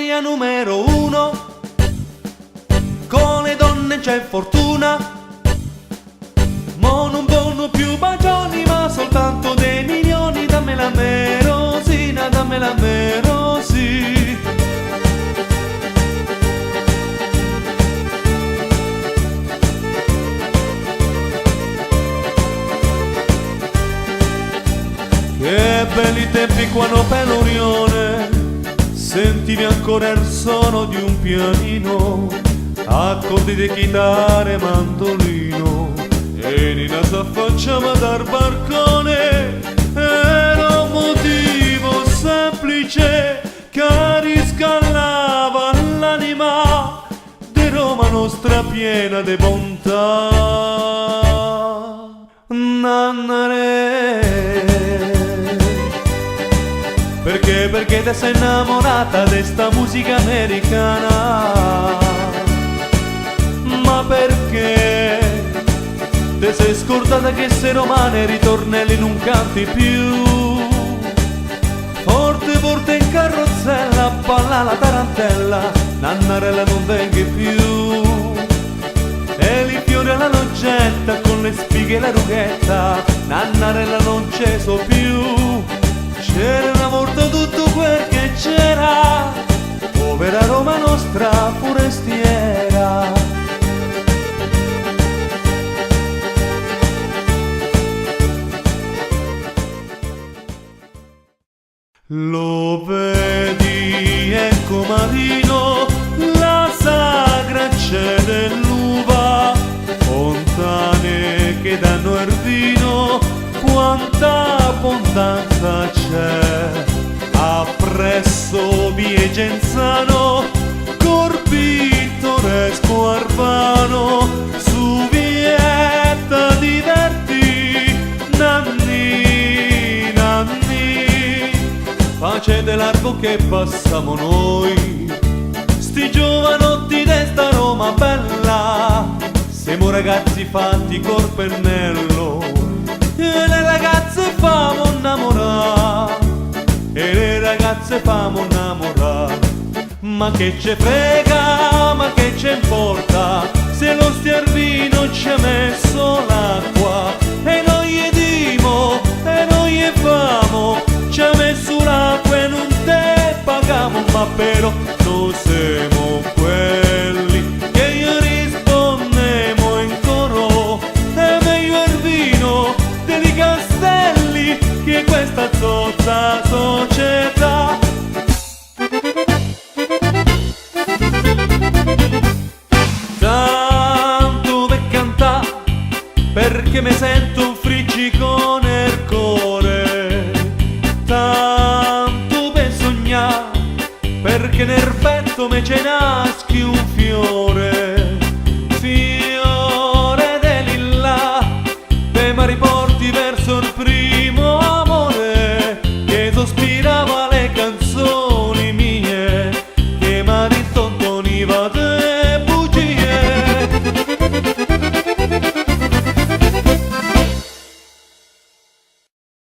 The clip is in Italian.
Italia numero uno, con le donne c'è fortuna, mo non voglio più bacioni ma soltanto dei milioni, dammela merosina, dammela merosì. Che belli tempi quando per l'Orione sentivi ancora il suono di un pianino, accordi di chitarra e mandolino, e Nina s'affacciava dal barcone. Era un motivo semplice che riscaldava l'anima di Roma nostra piena di bontà. Nannare, perché te sei innamorata di sta musica americana? Ma perché te sei scordata che sei romana e ritornelli non canti più? Forte forte in carrozzella, balla la tarantella, Nannarella non venga più. E li fiori alla logetta con le spighe e la rughetta, Nannarella non c'è so più. C'era una volta tutto quel che c'era, povera Roma nostra forestiera. Lo vedi, ecco Marino, la sagra c'è dell'uva, fontane che danno il vino, quanta abbondanza c'è. Appresso vie Genzano, Corpittoresco Arvano, su Vietta diverti, nanni, nanni, pace dell'arco che passiamo noi, sti giovanotti d'esta Roma bella, siamo ragazzi fatti col pennello, e le ragazze famo innamorare, e le ragazze famo innamorare. Ma che ce frega, ma che ce importa, se lo stiervino ci ha messo l'acqua, e noi gli dimo, e noi gli famo, ci ha messo l'acqua e non te pagamo, ma però noi siamo quelli che gli rispondemo in coro, è meglio il vino dei castelli che questa zozza società. Tanto per cantare, perché mi sento un friggicone nel cuore, tanto per sognare, perché nel petto me ce naschi un fiore, fiore de lilla, te mi riporti verso il primo.